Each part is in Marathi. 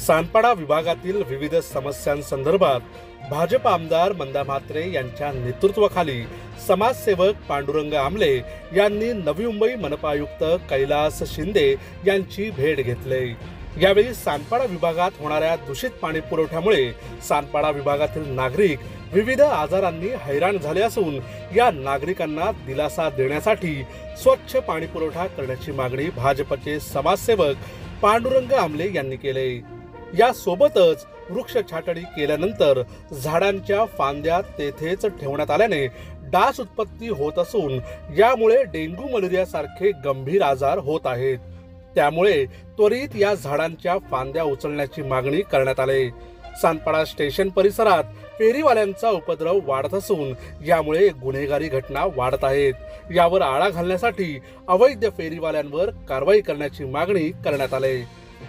सानपाडा विभागातील विविध समस्यांसंदर्भात भाजप आमदार मंदा म्हात्रे यांच्या नेतृत्वाखाली समाजसेवक पांडुरंग आमले यांनी नवी मुंबई मनपा आयुक्त कैलास शिंदे यांची भेट घेतली। यावेळी सानपाडा विभागात होणाऱ्या दूषित पाणी पुरवठ्यामुळे सानपाडा विभागातील नागरिक विविध आजारांनी हैराण झाले असून या नागरिकांना दिलासा देण्यासाठी स्वच्छ पाणी पुरवठा करण्याची मागणी भाजपचे समाजसेवक पांडुरंग आमले यांनी केली। यासोबतच वृक्ष छाटणी केल्यानंतर झाडांच्या फांद्या तेथेच ठेवण्यात आल्याने डास उत्पत्ती होत असून यामुळे डेंग्यू मलेरिया सारखे गंभीर आजार होत आहेत। त्यामुळे त्वरित या झाडांच्या फांद्या उचलण्याची मागणी करण्यात आली। सानपाडा स्टेशन परिसरात फेरीवाल्यांचा उपद्रव वाढत असून यामुळे गुन्हेगारी घटना वाढत आहेत। यावर आळा घालण्यासाठी अवैध फेरीवाल्यांवर कारवाई करण्याची मागणी करण्यात आली।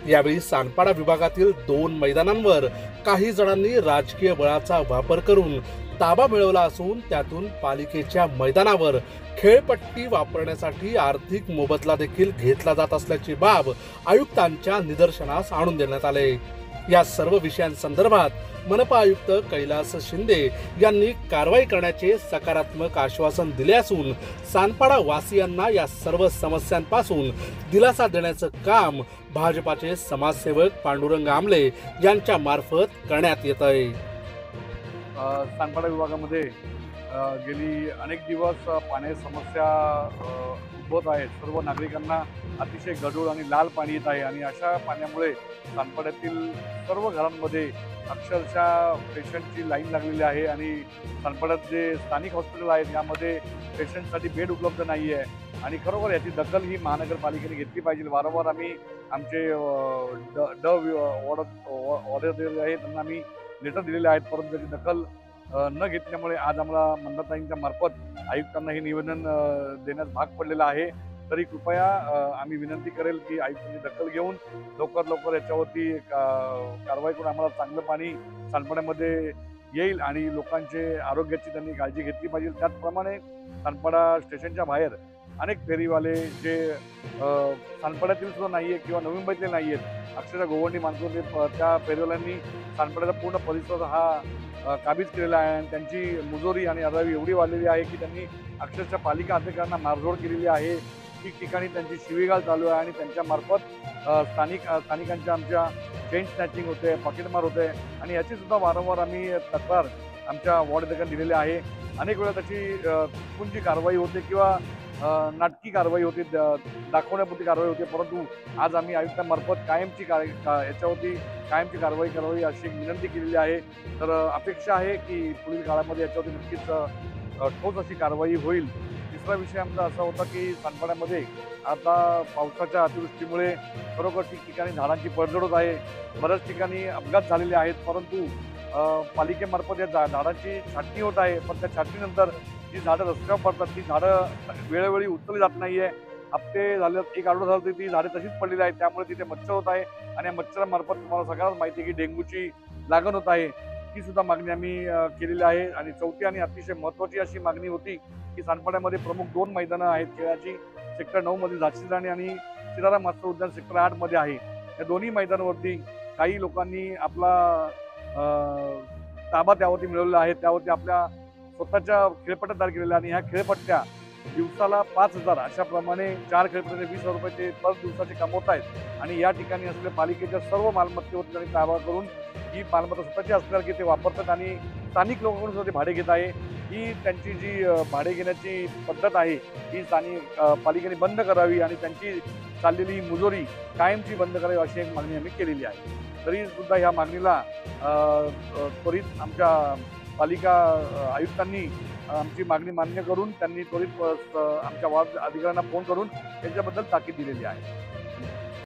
यावेळी सानपाडा विभागातील 2 मैदानांवर काही जणांनी राजकीय बळाचा वापर करून ताबा मिळवला असून त्यातून पालिकेच्या मैदानावर खेळपट्टी वापरण्यासाठी आर्थिक मोबदला देखील घेतला जात असल्याची बाब आयुक्तांच्या निदर्शनास आणून देण्यात आले। या सर्व विषयांसंदर्भात मनपा आयुक्त कैलास शिंदे यांनी कारवाई करण्याचे सकारात्मक आश्वासन दिले असून सानपाडा वासियांना या सर्व समस्यांपासून दिलासा देण्याचं काम भाजपाचे समाजसेवक पांडुरंग आमले यांच्या मार्फत करण्यात येत आहे। सानपाडा विभागामध्ये गेली अनेक दिवस पाण्याची समस्या उद्भवत आहे। सर्व नागरिकांना अतिशय गढूळ आणि लाल पाणी येत आहे आणि अशा पाण्यामुळे सानपाड्यातील सर्व घरांमध्ये अक्षरशः पेशंटची लाईन लागलेली आहे आणि सानपाड्यात जे स्थानिक हॉस्पिटल आहेत यामध्ये पेशंटसाठी बेड उपलब्ध नाही आहे आणि खरोखर याची दखल ही महानगरपालिकेने घेतली पाहिजे। वारंवार आम्ही आमचे ऑर्डर आहे त्यांना आम्ही लेटर दिलेले आहेत, परंतु त्याची दखल न घेतल्यामुळे आज आम्हाला मंदाताईंच्या मार्फत आयुक्तांना हे निवेदन देण्यास भाग पडलेला आहे। तरी कृपया आम्ही विनंती करेल की आयुक्तांनी दखल घेऊन लवकर याच्यावरती कारवाई करून आम्हाला चांगलं पाणी सानपाड्यामध्ये येईल आणि लोकांचे आरोग्याची त्यांनी काळजी घेतली पाहिजे। त्याचप्रमाणे सानपाडा स्टेशनच्या बाहेर अनेक फेरीवाले जे सानपाड्यातील सुद्धा नाही आहे किंवा नवी मुंबईतले नाही आहेत, अक्षरशः गोवंडी माणसं त्या फेरीवाल्यांनी सानपाड्याचा पूर्ण परिसर हा काबीज केलेला आहे आणि त्यांची मुजोरी आणि अरावी एवढी वाढलेली आहे की त्यांनी अक्षरशः पालिका अधिकाऱ्यांना मारझोड केलेली आहे। ठिकठिकाणी त्यांची शिवीगाळ चालू आहे आणि त्यांच्या मार्फत स्थानिकांच्या आमच्या चेन स्नॅचिंग होते, पाकिटमार होते आणि याची सुद्धा वारंवार आम्ही तक्रार आमच्या वॉर्ड अधिकाऱ्यांना दिलेली आहे। अनेक वेळा त्याची चुकूनची कारवाई होते किंवा नाटकी कारवाई होती, दाखवण्यापुरती कारवाई होते, परंतु आज आम्ही आयुक्तांमार्फत याच्यावरती कायमची कारवाई करावी अशी विनंती केलेली आहे। तर अपेक्षा आहे की पुढील काळामध्ये याच्यावरती नक्कीच ठोस अशी कारवाई होईल। तिसरा विषय आमचा असा होता की सानपाड्यामध्ये आता पावसाच्या अतिवृष्टीमुळे खरोखर ठिकठिकाणी झाडांची पडझड होत आहे, बऱ्याच ठिकाणी अपघात झालेले आहेत, परंतु पालिकेमार्फत या झाडांची छाटणी होत आहे, पण त्या छाटणीनंतर जी झाडं रस्त्यावर पडतात ती झाडं वेळोवेळी उचलली जात नाहीये। हप्ते झाले, एक आठवडा झाला तरी ती झाडे तशीच पडलेली आहेत, त्यामुळे तिथे मच्छर होत आहे आणि या मच्छरामार्फत तुम्हाला सगळ्यांनाच माहिती आहे की डेंग्यूची लागण होत आहे। ही सुद्धा मागणी आम्ही केलेली आहे। आणि चौथी आणि अतिशय महत्त्वाची अशी मागणी होती की सानपाड्यामध्ये प्रमुख 2 मैदानं आहेत खेळाची, सेक्टर 9 मध्ये झाशी राणी आणि सिताराम मास्टर उद्यान सेक्टर 8 मध्ये आहे। या दोन्ही मैदानावरती काही लोकांनी आपला ताबा त्यावरती मिळवलेला आहे, त्यावरती आपल्या स्वतःच्या खेळपट्ट्या तयार केलेल्या आणि ह्या खेळपट्ट्या दिवसाला 5,000 अशाप्रमाणे 4 खेळपट्ट्याचे 20,000 रुपये ते पर दिवसाचे कमवत आहेत आणि या ठिकाणी असलेल्या पालिकेच्या सर्व मालमत्तेवरती त्यांनी ताबा करून ही मालमत्ता स्वतःची असणार की ते वापरतात आणि स्थानिक लोकांकडून सुद्धा ते भाडे घेत आहे। ही त्यांची जी भाडे घेण्याची पद्धत आहे ही स्थानिक पालिकेने बंद करावी आणि त्यांची चाललेली मुजोरी कायमची बंद करावी अशी एक मागणी आम्ही केलेली आहे। तरी सुद्धा या मागणीला त्वरित आमच्या पालिका आयुक्तांनी आमची मागणी मान्य करून त्यांनी त्वरित आमच्या वॉर्ड अधिकाऱ्यांना फोन करून त्यांच्याबद्दल ताकीद दिलेली आहे।